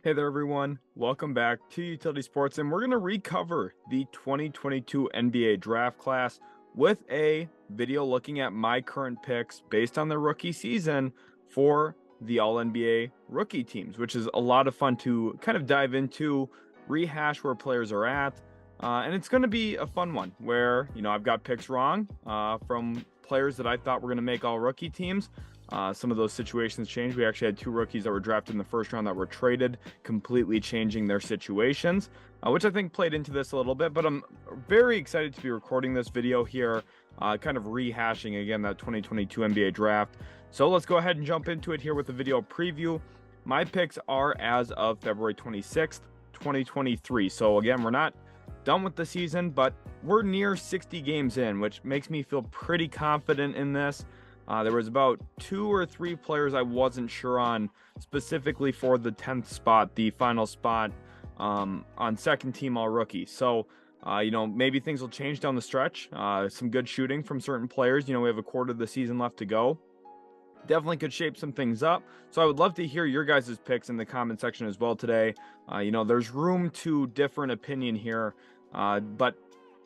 Hey there, everyone. Welcome back to Utility Sports, and we're going to recover the 2022 NBA draft class with a video looking at my current picks based on the rookie season for the All-NBA rookie teams, which is a lot of fun to kind of dive into, rehash where players are at, and it's going to be a fun one where, I've got picks wrong from players that I thought were going to make all-rookie teams. Some of those situations changed. We actually had two rookies that were drafted in the first round that were traded, completely changing their situations, which I think played into this a little bit. But I'm very excited to be recording this video here, kind of rehashing again that 2022 NBA draft. So let's go ahead and jump into it here with a video preview. My picks are as of February 26th, 2023. So again, we're not done with the season, but we're near 60 games in, which makes me feel pretty confident in this. There was about 2 or 3 players I wasn't sure on, specifically for the 10th spot, the final spot on second team all rookie. So, maybe things will change down the stretch. Some good shooting from certain players. We have a quarter of the season left to go. Definitely could shape some things up. So I would love to hear your guys' picks in the comment section as well today. There's room to different opinion here, but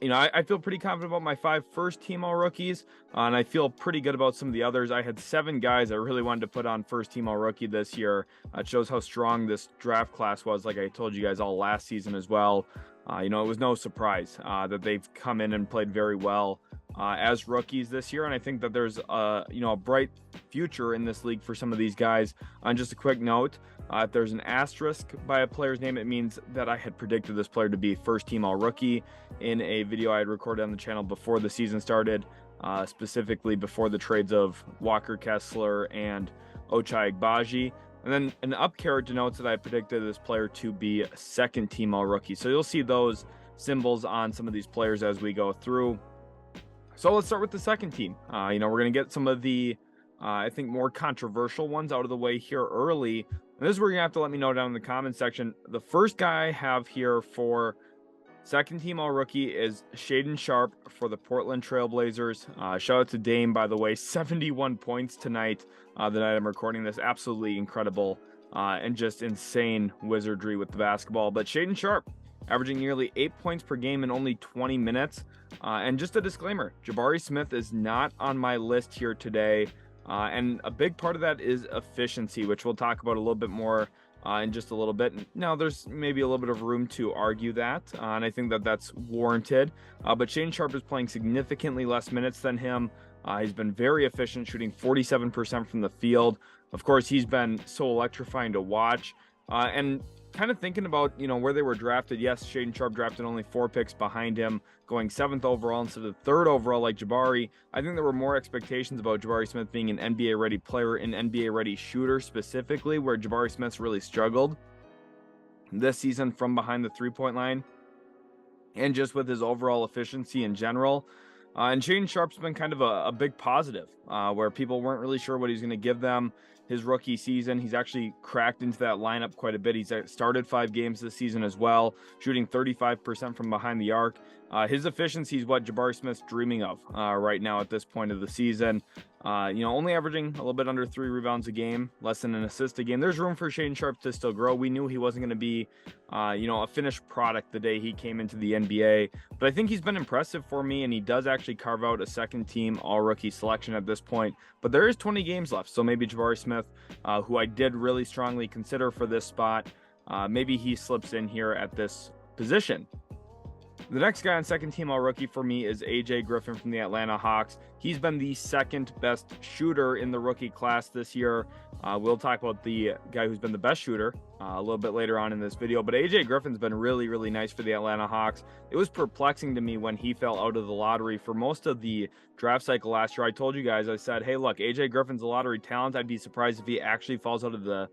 I feel pretty confident about my 5 first team all rookies, and I feel pretty good about some of the others. I had 7 guys I really wanted to put on first team all rookie this year. It shows how strong this draft class was, like I told you guys all last season as well. It was no surprise that they've come in and played very well as rookies this year, and I think that there's a bright future in this league for some of these guys. On just a quick note, if there's an asterisk by a player's name, it means that I had predicted this player to be first team all rookie in a video I had recorded on the channel before the season started, specifically before the trades of Walker Kessler and Ochai Agbaji. And then an up caret denotes that I predicted this player to be a second team all rookie. So you'll see those symbols on some of these players as we go through. So let's start with the second team. We're going to get some of the, I think, more controversial ones out of the way here early. And this is where you're going to have to let me know down in the comment section. The first guy I have here for second team all rookie is Shaedon Sharpe for the Portland Trailblazers. Shout out to Dame, by the way, 71 points tonight, the night I'm recording this. Absolutely incredible and just insane wizardry with the basketball. But Shaedon Sharpe averaging nearly 8 points per game in only 20 minutes. And just a disclaimer, Jabari Smith is not on my list here today. And a big part of that is efficiency, which we'll talk about a little bit more in just a little bit. Now, there's maybe a little bit of room to argue that, and I think that that's warranted. But Shaedon Sharpe is playing significantly less minutes than him. He's been very efficient, shooting 47% from the field. Of course, he's been so electrifying to watch. And kind of thinking about, where they were drafted. Yes, Shaedon Sharpe drafted only 4 picks behind him, going 7th overall instead of 3rd overall like Jabari. I think there were more expectations about Jabari Smith being an NBA-ready player, an NBA-ready shooter specifically, where Jabari Smith's really struggled this season from behind the three-point line and just with his overall efficiency in general. And Shaedon Sharpe's been kind of a big positive, where people weren't really sure what he's going to give them his rookie season. He's actually cracked into that lineup quite a bit. He's started 5 games this season as well, shooting 35% from behind the arc. His efficiency is what Jabari Smith's dreaming of right now at this point of the season. Only averaging a little bit under 3 rebounds a game, less than an assist a game. There's room for Shaedon Sharpe to still grow. We knew he wasn't going to be, a finished product the day he came into the NBA, but I think he's been impressive for me, and he does actually carve out a second team all rookie selection at this point. But there is 20 games left, so maybe Jabari Smith, who I did really strongly consider for this spot, maybe he slips in here at this position. The next guy on second team all rookie for me is AJ Griffin from the Atlanta Hawks. He's been the second best shooter in the rookie class this year. We'll talk about the guy who's been the best shooter a little bit later on in this video, but AJ Griffin's been really, really nice for the Atlanta Hawks. It was perplexing to me when he fell out of the lottery for most of the draft cycle last year. I told you guys, I said, hey, look, AJ Griffin's a lottery talent. I'd be surprised if he actually falls out of the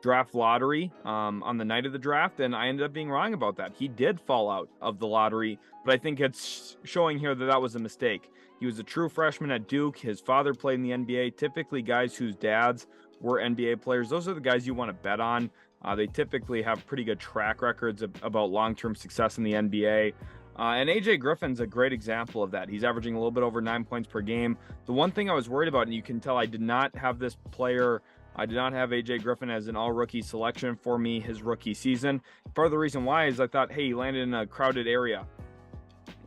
draft lottery on the night of the draft, and I ended up being wrong about that. He did fall out of the lottery, but I think it's showing here that that was a mistake. He was a true freshman at Duke. His father played in the NBA. Typically guys whose dads were NBA players, those are the guys you want to bet on. They typically have pretty good track records about long-term success in the NBA. And AJ Griffin's a great example of that. He's averaging a little bit over 9 points per game. The one thing I was worried about, and you can tell I did not have this player I did not have AJ Griffin as an all-rookie selection for me his rookie season. Part of the reason why is I thought, hey, he landed in a crowded area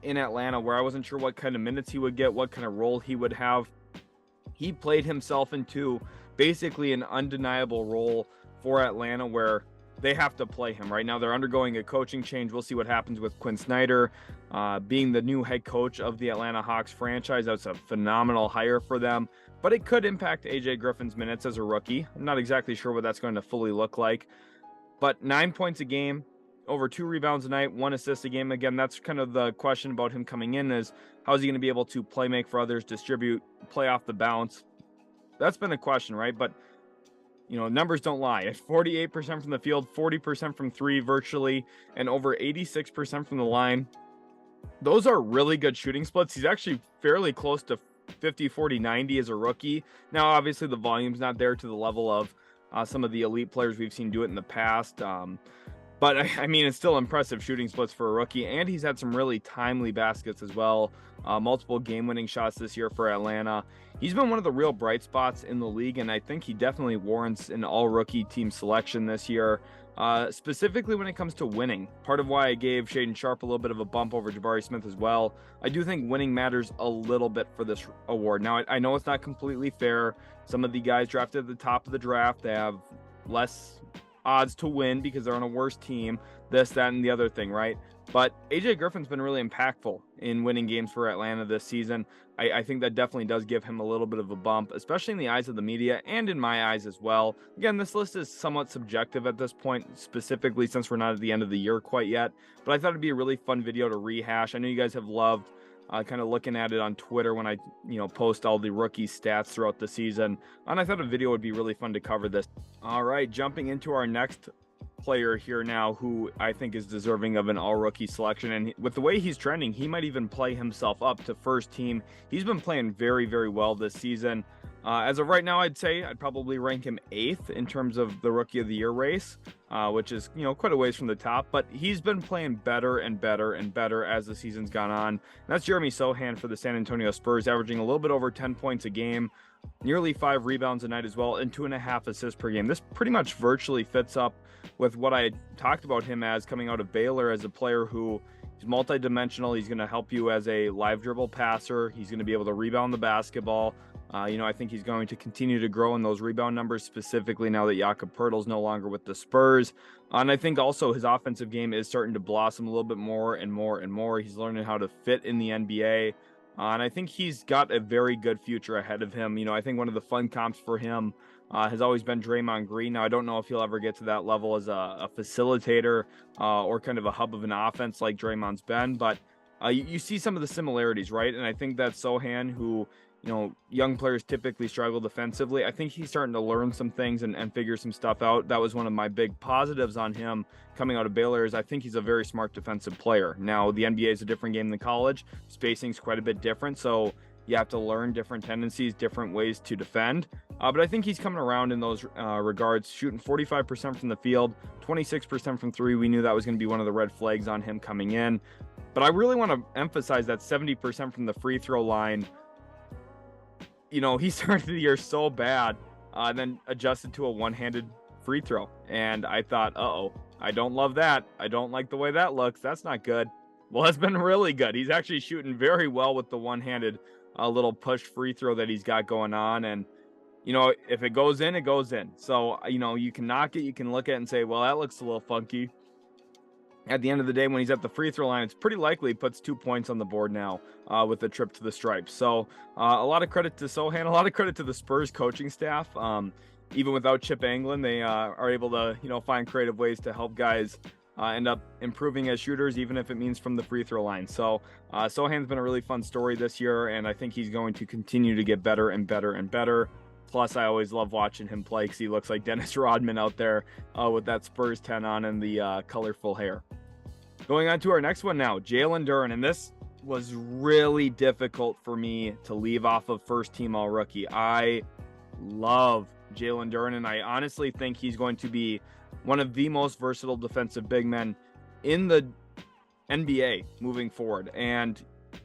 in Atlanta where I wasn't sure what kind of minutes he would get, what kind of role he would have. He played himself into basically an undeniable role for Atlanta where they have to play him. Right now they're undergoing a coaching change. We'll see what happens with Quinn Snyder being the new head coach of the Atlanta Hawks franchise. That's a phenomenal hire for them, but it could impact AJ Griffin's minutes as a rookie. I'm not exactly sure what that's going to fully look like, but 9 points a game, over 2 rebounds a night, 1 assist a game. Again, that's kind of the question about him coming in, is how is he going to be able to play make for others, distribute, play off the bounce? That's been the question, right? But numbers don't lie. At 48% from the field, 40% from three virtually, and over 86% from the line. Those are really good shooting splits. He's actually fairly close to 50, 40, 90 as a rookie. Now, obviously, the volume's not there to the level of some of the elite players we've seen do it in the past. But I mean, it's still impressive shooting splits for a rookie, and he's had some really timely baskets as well. Multiple game-winning shots this year for Atlanta. He's been one of the real bright spots in the league, and I think he definitely warrants an all-rookie team selection this year, specifically when it comes to winning. Part of why I gave Shaedon Sharpe a little bit of a bump over Jabari Smith as well. I do think winning matters a little bit for this award. Now, I know it's not completely fair. Some of the guys drafted at the top of the draft, they have less odds to win because they're on a worse team, this, that, and the other thing, right? But AJ Griffin's been really impactful in winning games for Atlanta this season. I think that definitely does give him a little bit of a bump, especially in the eyes of the media and in my eyes as well. Again, this list is somewhat subjective at this point, specifically since we're not at the end of the year quite yet, but I thought it'd be a really fun video to rehash. I know you guys have loved kind of looking at it on Twitter when I, post all the rookie stats throughout the season. And I thought a video would be really fun to cover this. All right, jumping into our next player here now, who I think is deserving of an all-rookie selection. And with the way he's trending, he might even play himself up to first team. He's been playing very, very well this season. As of right now, I'd say I'd probably rank him 8th in terms of the Rookie of the Year race, which is, quite a ways from the top. But he's been playing better and better and better as the season's gone on. And that's Jeremy Sochan for the San Antonio Spurs, averaging a little bit over 10 points a game, nearly 5 rebounds a night as well, and 2.5 assists per game. This pretty much virtually fits up with what I talked about him as coming out of Baylor, as a player who is multidimensional. He's going to help you as a live dribble passer. He's going to be able to rebound the basketball. I think he's going to continue to grow in those rebound numbers, specifically now that Jakob Poeltl's no longer with the Spurs. And I think also his offensive game is starting to blossom a little bit more and more and more. He's learning how to fit in the NBA. And I think he's got a very good future ahead of him. I think one of the fun comps for him has always been Draymond Green. Now, I don't know if he'll ever get to that level as a facilitator or kind of a hub of an offense like Draymond's been, but you see some of the similarities, right? And I think that Sochan, who, young players typically struggle defensively, I think he's starting to learn some things and figure some stuff out. That was one of my big positives on him coming out of Baylor, is I think he's a very smart defensive player. Now, the NBA is a different game than college. Spacing's quite a bit different, so you have to learn different tendencies, different ways to defend. But I think he's coming around in those regards, shooting 45% from the field, 26% from three. We knew that was going to be one of the red flags on him coming in. But I really want to emphasize that 70% from the free throw line. He started the year so bad, then adjusted to a one-handed free throw. And I thought, I don't love that. I don't like the way that looks. That's not good. Well, it's been really good. He's actually shooting very well with the one-handed little push free throw that he's got going on. And, if it goes in, it goes in. So, you can knock it. You can look at it and say, well, that looks a little funky. At the end of the day, when he's at the free throw line, it's pretty likely he puts 2 points on the board now with the trip to the stripes. So a lot of credit to Sochan, a lot of credit to the Spurs coaching staff. Even without Chip Anglin, they are able to, find creative ways to help guys end up improving as shooters, even if it means from the free throw line. So Sochan's been a really fun story this year, and I think he's going to continue to get better and better and better. Plus, I always love watching him play because he looks like Dennis Rodman out there with that Spurs 10 on and the colorful hair. Going on to our next one now, Jalen Duren. And this was really difficult for me to leave off of first team all rookie. I love Jalen Duren, and I honestly think he's going to be one of the most versatile defensive big men in the NBA moving forward. And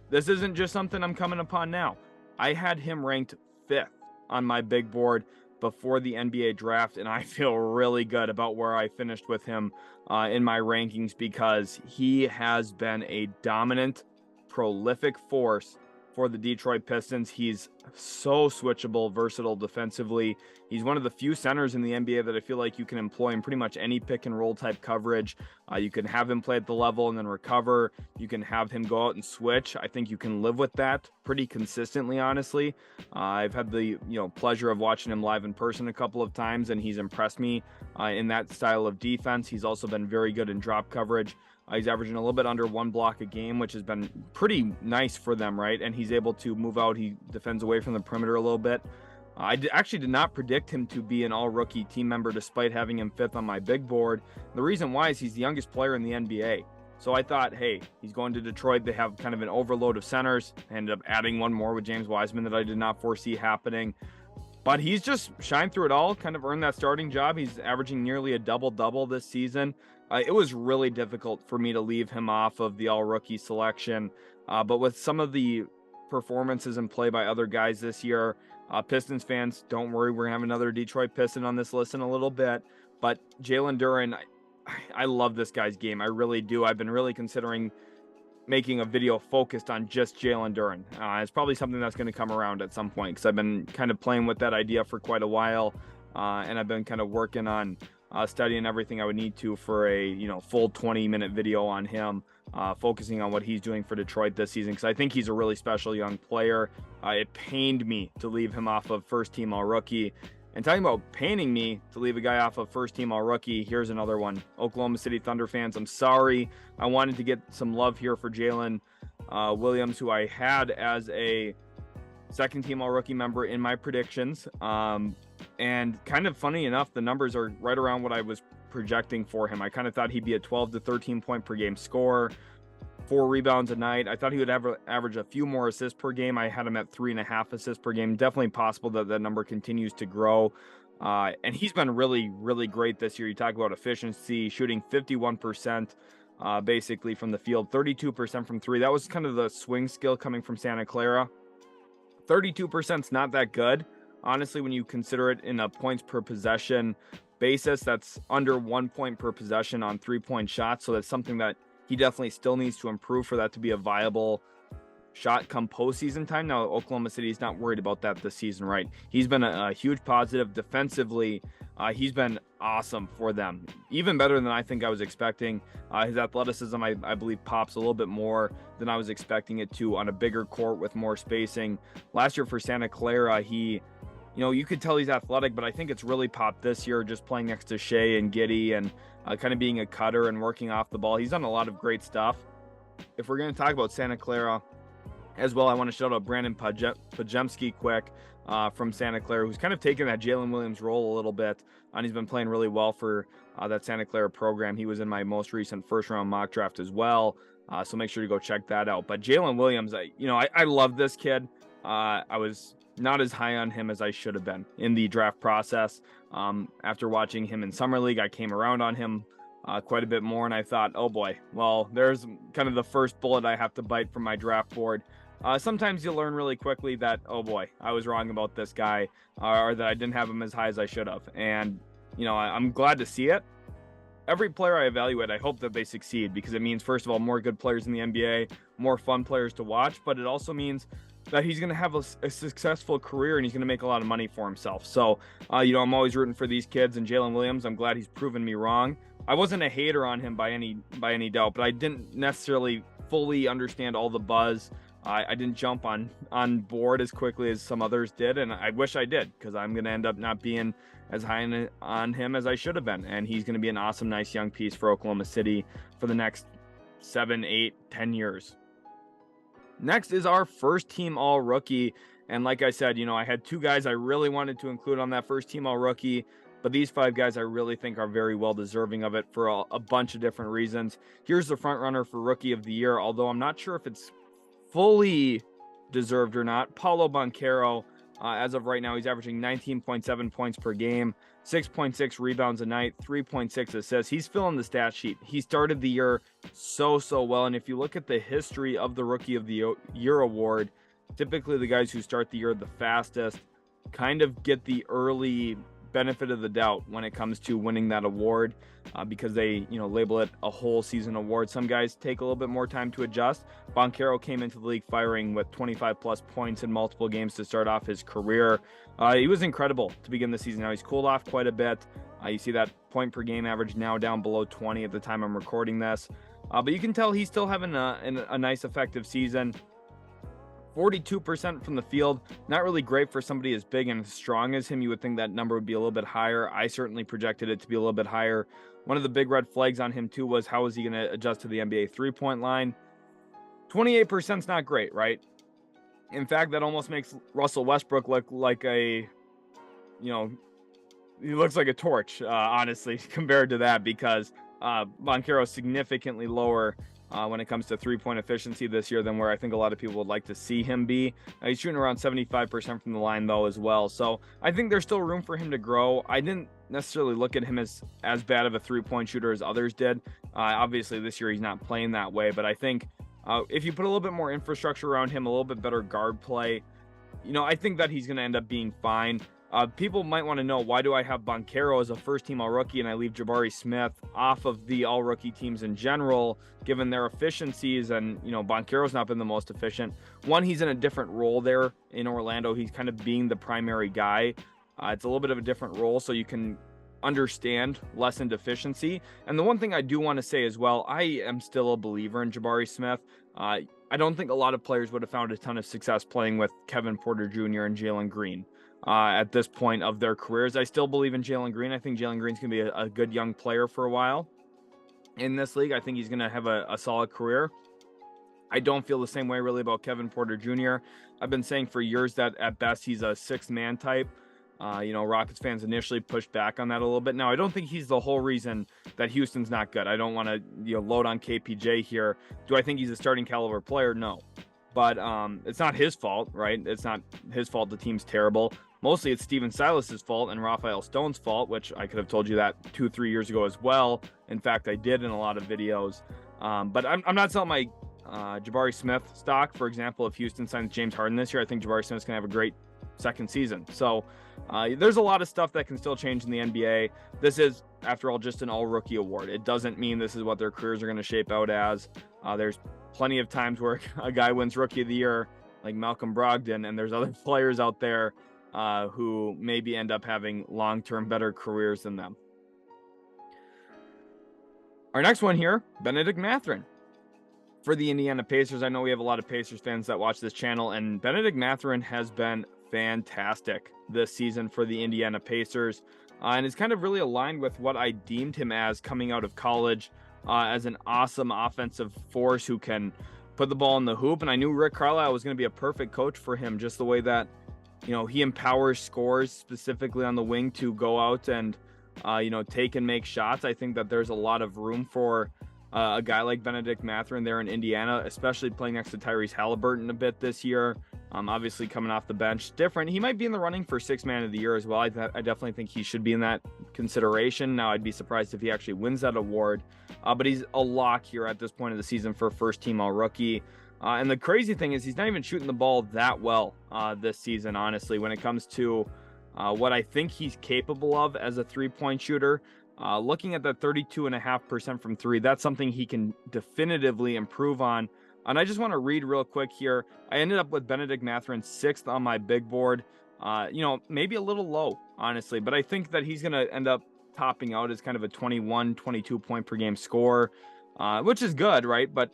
this isn't just something I'm coming upon now. I had him ranked 5th on my big board before the NBA draft, and I feel really good about where I finished with him in my rankings, because he has been a dominant, prolific force for the Detroit Pistons. He's so switchable, versatile defensively. He's one of the few centers in the NBA that I feel like you can employ in pretty much any pick and roll type coverage. You can have him play at the level and then recover. You can have him go out and switch. I think you can live with that pretty consistently, honestly. I've had the pleasure of watching him live in person a couple of times, and he's impressed me in that style of defense. He's also been very good in drop coverage. He's averaging a little bit under 1 block a game, which has been pretty nice for them, right? And he's able to move out. He defends away from the perimeter a little bit. I actually did not predict him to be an all-rookie team member, despite having him 5th on my big board. The reason why is he's the youngest player in the NBA. So I thought, hey, he's going to Detroit. They have kind of an overload of centers. I ended up adding one more with James Wiseman that I did not foresee happening. But he's just shined through it all, kind of earned that starting job. He's averaging nearly a double-double this season. It was really difficult for me to leave him off of the all-rookie selection. But with some of the performances and play by other guys this year, Pistons fans, don't worry, we're going to have another Detroit Piston on this list in a little bit. But Jalen Duren, I love this guy's game. I really do. I've been really considering making a video focused on just Jalen Duren. It's probably something that's going to come around at some point, because I've been kind of playing with that idea for quite a while. And I've been kind of working on studying everything I would need to for a full 20-minute video on him, focusing on what he's doing for Detroit this season, because I think he's a really special young player. It pained me to leave him off of first-team all-rookie. And talking about paining me to leave a guy off of first-team all-rookie, here's another one. Oklahoma City Thunder fans, I'm sorry. I wanted to get some love here for Jalen Williams, who I had as a second-team all-rookie member in my predictions. And kind of funny enough, the numbers are right around what I was projecting for him. I kind of thought he'd be a 12 to 13 point per game scorer, 4 rebounds a night. I thought he would average a few more assists per game. I had him at 3.5 assists per game. Definitely possible that that number continues to grow. And he's been really, really great this year. You talk about efficiency, shooting 51% basically from the field, 32% from 3. That was kind of the swing skill coming from Santa Clara. 32% is not that good. Honestly, when you consider it in a points per possession basis, that's under 1 point per possession on 3-point shots. So that's something that he definitely still needs to improve for that to be a viable shot come postseason time. Now, Oklahoma City is not worried about that this season, right? He's been a huge positive defensively. He's been awesome for them, even better than I think I was expecting. His athleticism, I believe, pops a little bit more than I was expecting it to on a bigger court with more spacing. Last year for Santa Clara, he, you could tell he's athletic, but I think it's really popped this year just playing next to Shea and Giddey and kind of being a cutter and working off the ball. He's done a lot of great stuff. If we're going to talk about Santa Clara as well, I want to shout out Brandon Pajemski quick from Santa Clara, who's kind of taken that Jalen Williams role a little bit, and he's been playing really well for that Santa Clara program. He was in my most recent first-round mock draft as well, so make sure to go check that out. But Jalen Williams, I love this kid. I was not as high on him as I should have been in the draft process. After watching him in Summer League, I came around on him quite a bit more, and I thought, oh boy, well, there's kind of the first bullet I have to bite from my draft board. Sometimes you learn really quickly that, oh boy, I was wrong about this guy, or that I didn't have him as high as I should have. And, I'm glad to see it. Every player I evaluate, I hope that they succeed, because it means, first of all, more good players in the NBA, more fun players to watch, but it also means that he's going to have a successful career and he's going to make a lot of money for himself. So, I'm always rooting for these kids, and Jalen Williams, I'm glad he's proven me wrong. I wasn't a hater on him by any doubt, but I didn't necessarily fully understand all the buzz. I didn't jump on board as quickly as some others did, and I wish I did, because I'm going to end up not being as high on him as I should have been. And he's going to be an awesome, nice young piece for Oklahoma City for the next 7, 8, 10 years. Next is our first team all rookie. And like I said, I had 2 guys I really wanted to include on that first team all rookie, but these 5 guys I really think are very well deserving of it for a bunch of different reasons. Here's the front runner for rookie of the year, although I'm not sure if it's fully deserved or not. Paolo Banchero, as of right now, he's averaging 19.7 points per game, 6.6 rebounds a night, 3.6 assists. He's filling the stat sheet. He started the year so well. And if you look at the history of the Rookie of the Year award, typically the guys who start the year the fastest kind of get the early benefit of the doubt when it comes to winning that award, because they, label it a whole season award. Some guys take a little bit more time to adjust. Banchero came into the league firing with 25 plus points in multiple games to start off his career. He was incredible to begin the season. Now he's cooled off quite a bit. You see that point per game average now down below 20 at the time I'm recording this. But you can tell he's still having a nice effective season. 42% from the field, not really great for somebody as big and as strong as him. You would think that number would be a little bit higher. I certainly projected it to be a little bit higher. One of the big red flags on him too was how is he going to adjust to the NBA three-point line? 28% is not great, right? In fact, that almost makes Russell Westbrook look like he looks like a torch, honestly, compared to that, because Banchero is significantly lower when it comes to three-point efficiency this year than where I think a lot of people would like to see him be. He's shooting around 75% from the line, though, as well. So I think there's still room for him to grow. I didn't necessarily look at him as bad of a three-point shooter as others did. Obviously, this year he's not playing that way, but I think if you put a little bit more infrastructure around him, a little bit better guard play, I think that he's going to end up being fine. People might want to know, why do I have Banchero as a first-team All-Rookie and I leave Jabari Smith off of the All-Rookie teams in general, given their efficiencies? And, Banchero's not been the most efficient. One, he's in a different role there in Orlando. He's kind of being the primary guy. It's a little bit of a different role, so you can understand lessened efficiency. And the one thing I do want to say as well, I am still a believer in Jabari Smith. I don't think a lot of players would have found a ton of success playing with Kevin Porter Jr. and Jalen Green at this point of their careers. I still believe in Jalen Green. I think Jalen Green's going to be a good young player for a while in this league. I think he's going to have a solid career. I don't feel the same way really about Kevin Porter Jr. I've been saying for years that at best he's a sixth man type. Rockets fans initially pushed back on that a little bit. Now, I don't think he's the whole reason that Houston's not good. I don't want to load on KPJ here. Do I think he's a starting caliber player? No. But it's not his fault, right? It's not his fault the team's terrible. Mostly it's Steven Silas's fault and Rafael Stone's fault, which I could have told you that 2-3 years ago as well. In fact, I did in a lot of videos. But I'm not selling my Jabari Smith stock. For example, if Houston signs James Harden this year, I think Jabari Smith's going to have a great second season. So there's a lot of stuff that can still change in the NBA. This is, after all, just an all-rookie award. It doesn't mean this is what their careers are going to shape out as. There's plenty of times where a guy wins Rookie of the Year, like Malcolm Brogdon, and there's other players out there who maybe end up having long-term better careers than them. Our next one here, Bennedict Mathurin for the Indiana Pacers. I know we have a lot of Pacers fans that watch this channel, and Bennedict Mathurin has been fantastic this season for the Indiana Pacers, and is kind of really aligned with what I deemed him as coming out of college, as an awesome offensive force who can put the ball in the hoop. And I knew Rick Carlisle was going to be a perfect coach for him, just the way that, he empowers scorers specifically on the wing to go out and, take and make shots. I think that there's a lot of room for a guy like Bennedict Mathurin there in Indiana, especially playing next to Tyrese Halliburton a bit this year. Obviously coming off the bench, different. He might be in the running for sixth man of the year as well. I definitely think he should be in that consideration. Now, I'd be surprised if he actually wins that award, but he's a lock here at this point of the season for first team all rookie. And the crazy thing is he's not even shooting the ball that well this season, honestly, when it comes to what I think he's capable of as a three-point shooter. Looking at that 32.5% from three, that's something he can definitively improve on. And I just want to read real quick here. I ended up with Bennedict Mathurin 6th on my big board. Maybe a little low, honestly, but I think that he's going to end up topping out as kind of a 21, 22 point per game score, which is good, right? But,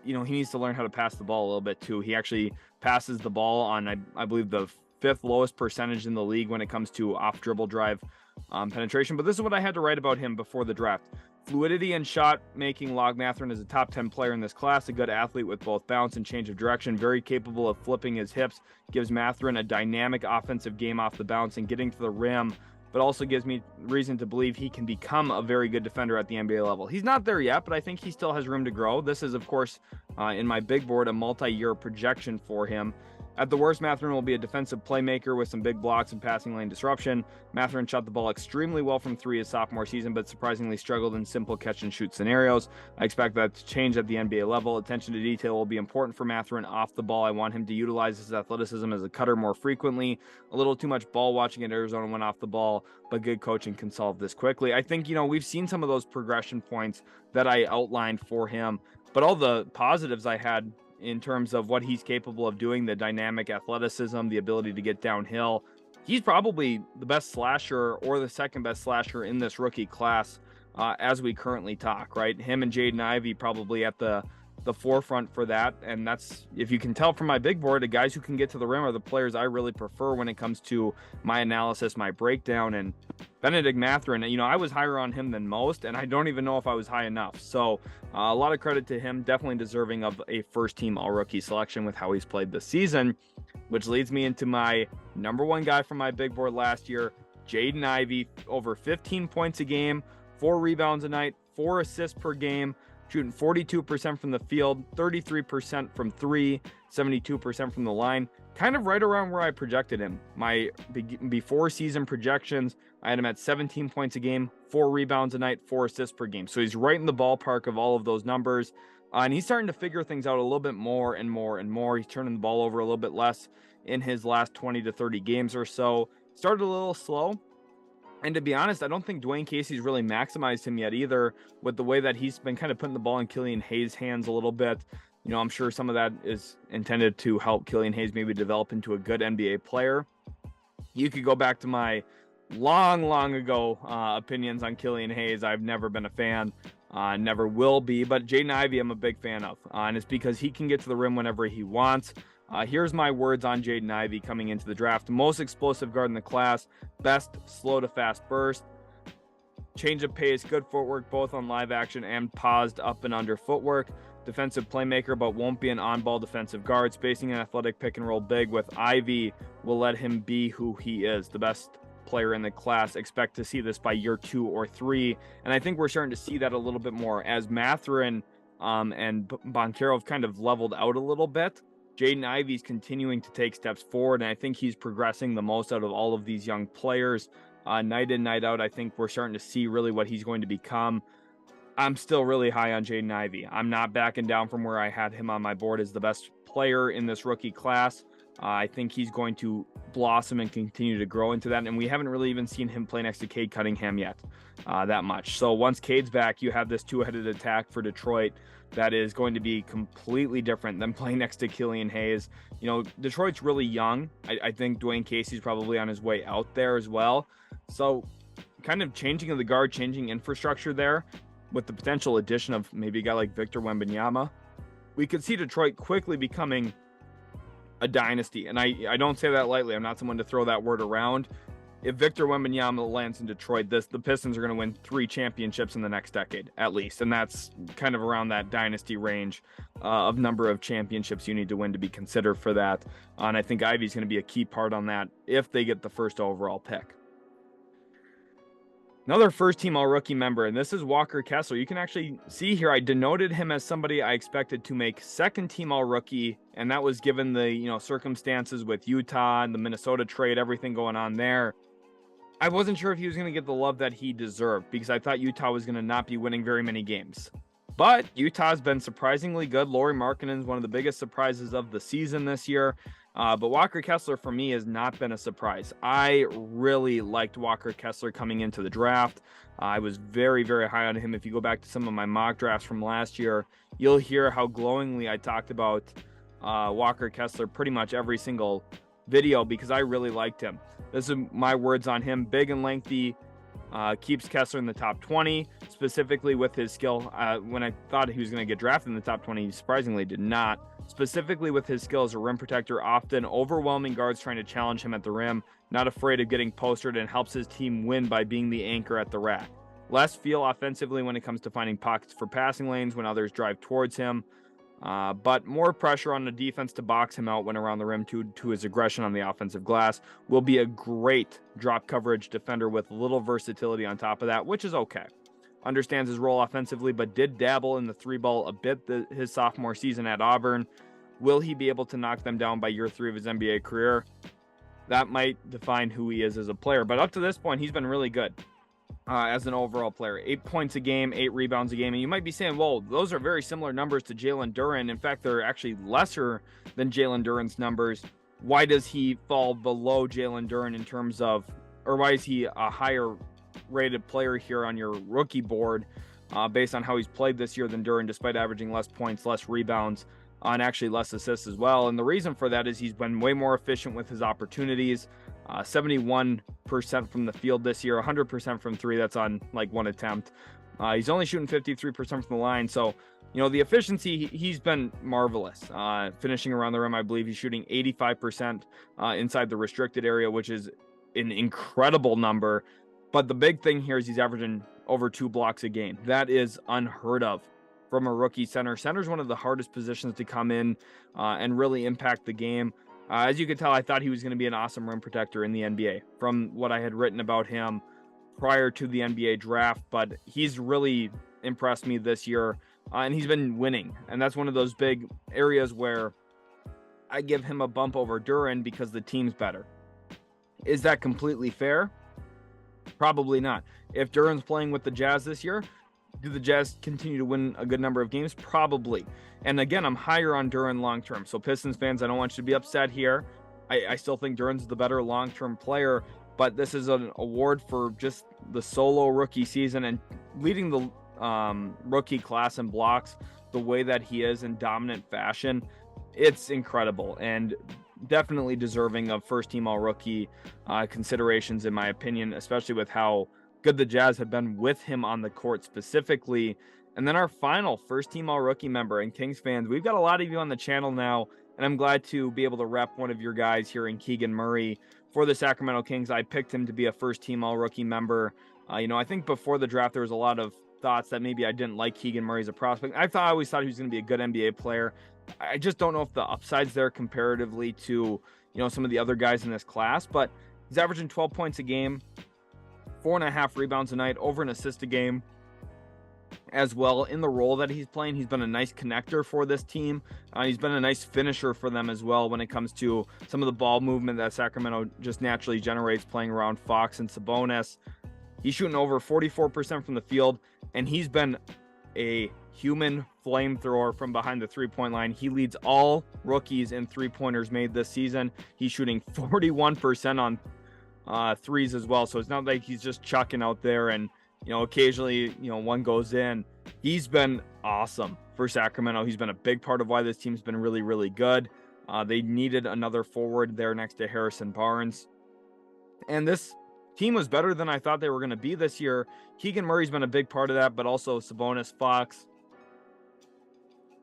he needs to learn how to pass the ball a little bit too. He actually passes the ball on, I believe, the 5th lowest percentage in the league when it comes to off dribble drive penetration. But this is what I had to write about him before the draft. Fluidity and shot making log Mathurin is a top 10 player in this class, a good athlete with both bounce and change of direction, very capable of flipping his hips, gives Mathurin a dynamic offensive game off the bounce and getting to the rim, but also gives me reason to believe he can become a very good defender at the NBA level. He's not there yet, but I think he still has room to grow. This is, of course, in my big board, a multi-year projection for him. At the worst, Mathurin will be a defensive playmaker with some big blocks and passing lane disruption. Mathurin shot the ball extremely well from three his sophomore season, but surprisingly struggled in simple catch-and-shoot scenarios. I expect that to change at the NBA level. Attention to detail will be important for Mathurin off the ball. I want him to utilize his athleticism as a cutter more frequently. A little too much ball watching at Arizona went off the ball, but good coaching can solve this quickly. I think, we've seen some of those progression points that I outlined for him, but all the positives I had in terms of what he's capable of doing, the dynamic athleticism, the ability to get downhill. He's probably the best slasher or the second best slasher in this rookie class as we currently talk, right? Him and Jaden Ivey probably at the forefront for that. And that's, if you can tell from my big board, the guys who can get to the rim are the players I really prefer when it comes to my analysis, my breakdown. And Bennedict Mathurin, I was higher on him than most, and I don't even know if I was high enough. So a lot of credit to him, definitely deserving of a first-team all-rookie selection with how he's played this season, which leads me into my number one guy from my big board last year, Jaden Ivey, over 15 points a game, 4 rebounds a night, 4 assists per game, shooting 42% from the field, 33% from three, 72% from the line, kind of right around where I projected him. My before season projections, I had him at 17 points a game, 4 rebounds a night, 4 assists per game. So he's right in the ballpark of all of those numbers. And he's starting to figure things out a little bit more and more and more. He's turning the ball over a little bit less in his last 20 to 30 games or so. Started a little slow. And to be honest, I don't think Dwayne Casey's really maximized him yet either, with the way that he's been kind of putting the ball in Killian Hayes' hands a little bit. I'm sure some of that is intended to help Killian Hayes maybe develop into a good NBA player. You could go back to my long ago opinions on Killian Hayes. I've never been a fan, never will be, but Jaden Ivey I'm a big fan of, and it's because he can get to the rim whenever he wants. Here's my words on Jaden Ivey coming into the draft. Most explosive guard in the class, best slow to fast burst, change of pace, good footwork, both on live action and paused up and under footwork. Defensive playmaker, but won't be an on-ball defensive guard. Spacing an athletic pick and roll big with Ivey will let him be who he is, the best player in the class. Expect to see this by year 2 or 3. And I think we're starting to see that a little bit more as Mathurin and Banchero have kind of leveled out a little bit. Jaden Ivey's continuing to take steps forward, and I think he's progressing the most out of all of these young players. Night in, night out, I think we're starting to see really what he's going to become. I'm still really high on Jaden Ivey. I'm not backing down from where I had him on my board as the best player in this rookie class. I think he's going to blossom and continue to grow into that, and we haven't really even seen him play next to Cade Cunningham yet that much. So once Cade's back, you have this two-headed attack for Detroit that is going to be completely different than playing next to Killian Hayes. Detroit's really young. I think Dwayne Casey's probably on his way out there as well. So kind of changing of the guard, changing infrastructure there with the potential addition of maybe a guy like Victor Wembanyama. We could see Detroit quickly becoming a dynasty. And I don't say that lightly. I'm not someone to throw that word around. If Victor Wembanyama lands in Detroit, the Pistons are going to win 3 championships in the next decade, at least. And that's kind of around that dynasty range of number of championships you need to win to be considered for that. And I think Ivey's going to be a key part on that if they get the first overall pick. Another first-team all-rookie member, and this is Walker Kessler. You can actually see here I denoted him as somebody I expected to make second-team all-rookie, and that was given the circumstances with Utah and the Minnesota trade, everything going on there. I wasn't sure if he was going to get the love that he deserved because I thought Utah was going to not be winning very many games. But Utah's been surprisingly good. Lauri Markkanen is one of the biggest surprises of the season this year. But Walker Kessler, for me, has not been a surprise. I really liked Walker Kessler coming into the draft. I was very, very high on him. If you go back to some of my mock drafts from last year, you'll hear how glowingly I talked about Walker Kessler pretty much every single video because I really liked him. This is my words on him. Big and lengthy, keeps Kessler in the top 20, specifically with his skill. When I thought he was going to get drafted in the top 20, he surprisingly did not. Specifically with his skill as a rim protector, often overwhelming guards trying to challenge him at the rim, not afraid of getting postered, and helps his team win by being the anchor at the rack. Less feel offensively when it comes to finding pockets for passing lanes when others drive towards him, but more pressure on the defense to box him out when around the rim to his aggression on the offensive glass. Will be a great drop coverage defender with little versatility on top of that, which is okay. Understands his role offensively, but did dabble in the 3-ball a bit his sophomore season at Auburn. Will he be able to knock them down by year 3 of his NBA career? That might define who he is as a player. But up to this point, he's been really good as an overall player. 8 points a game, 8 rebounds a game. And you might be saying, well, those are very similar numbers to Jalen Duren. In fact, they're actually lesser than Jalen Duren's numbers. Why does he fall below Jalen Duren in terms of, or why is he a higher rated player here on your rookie board based on how he's played this year than Duren, despite averaging less points, less rebounds, and actually less assists as well? And the reason for that is he's been way more efficient with his opportunities. 71% from the field this year, 100% from 3. That's on like 1 attempt. He's only shooting 53% from the line. So, you know, the efficiency, he's been marvelous. Finishing around the rim, I believe he's shooting 85% inside the restricted area, which is an incredible number. But the big thing here is he's averaging over 2 blocks a game. That is unheard of from a rookie center. Center's one of the hardest positions to come in and really impact the game. As you can tell, I thought he was going to be an awesome rim protector in the NBA from what I had written about him prior to the NBA draft, but he's really impressed me this year, and he's been winning. And that's one of those big areas where I give him a bump over Duren because the team's better. Is that completely fair? Probably not. If Duren's playing with the Jazz this year, do the Jazz continue to win a good number of games? Probably. And again, I'm higher on Duren long-term. So Pistons fans, I don't want you to be upset here. I still think Duren's the better long-term player, but this is an award for just the solo rookie season and leading the rookie class in blocks the way that he is in dominant fashion. It's incredible and definitely deserving of first-team all-rookie considerations, in my opinion, especially with how good the Jazz have been with him on the court specifically. And then our final first-team all-rookie member, and Kings fans, we've got a lot of you on the channel now, and I'm glad to be able to rep one of your guys here in Keegan Murray for the Sacramento Kings. I picked him to be a first-team all-rookie member. I think before the draft, there was a lot of thoughts that maybe I didn't like Keegan Murray as a prospect. I always thought he was going to be a good NBA player. I just don't know if the upside's there comparatively to, some of the other guys in this class, but he's averaging 12 points a game, 4.5 rebounds a night, over an assist a game as well. In the role that he's playing, he's been a nice connector for this team. He's been a nice finisher for them as well when it comes to some of the ball movement that Sacramento just naturally generates playing around Fox and Sabonis. He's shooting over 44% from the field, and he's been a human flamethrower from behind the three-point line. He leads all rookies in three-pointers made this season. He's shooting 41% on threes as well. So it's not like he's just chucking out there and, occasionally, one goes in. He's been awesome for Sacramento. He's been a big part of why this team's been really, really good. They needed another forward there next to Harrison Barnes. And this team was better than I thought they were going to be this year. Keegan Murray's been a big part of that, but also Sabonis, Fox.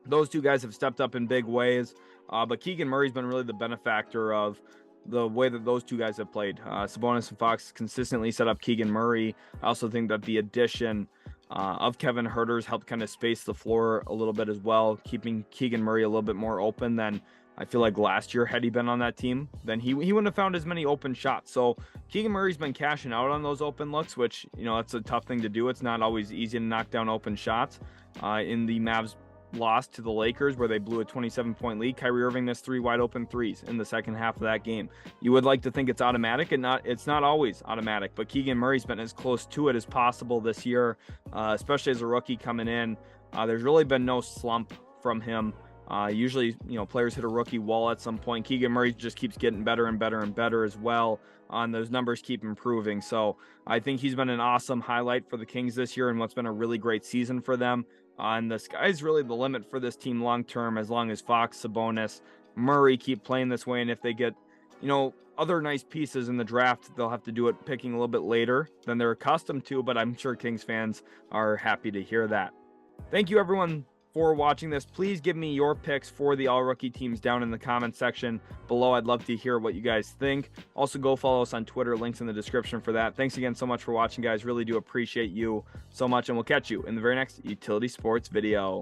Those two guys have stepped up in big ways. But Keegan Murray's been really the benefactor of the way that those two guys have played. Sabonis and Fox consistently set up Keegan Murray. I also think that the addition of Kevin Huerter's helped kind of space the floor a little bit as well, keeping Keegan Murray a little bit more open than I feel like last year. Had he been on that team, then he wouldn't have found as many open shots. So Keegan Murray's been cashing out on those open looks, which, it's a tough thing to do. It's not always easy to knock down open shots. In the Mavs lost to the Lakers where they blew a 27-point lead, Kyrie Irving missed 3 wide open threes in the second half of that game. You would like to think it's automatic, and it's not always automatic, but Keegan Murray's been as close to it as possible this year, especially as a rookie coming in. There's really been no slump from him. Usually, players hit a rookie wall at some point. Keegan Murray just keeps getting better and better and better as well. And those numbers keep improving. So I think he's been an awesome highlight for the Kings this year and what's been a really great season for them. And the sky's really the limit for this team long term, as long as Fox, Sabonis, Murray keep playing this way. And if they get, other nice pieces in the draft, they'll have to do it picking a little bit later than they're accustomed to. But I'm sure Kings fans are happy to hear that. Thank you, everyone, for watching this. Please give me your picks for the all rookie teams down in the comment section below. I'd love to hear what you guys think. Also, go follow us on Twitter. Links in the description for that. Thanks again so much for watching, guys. Really do appreciate you so much, and we'll catch you in the very next Utility Sports video.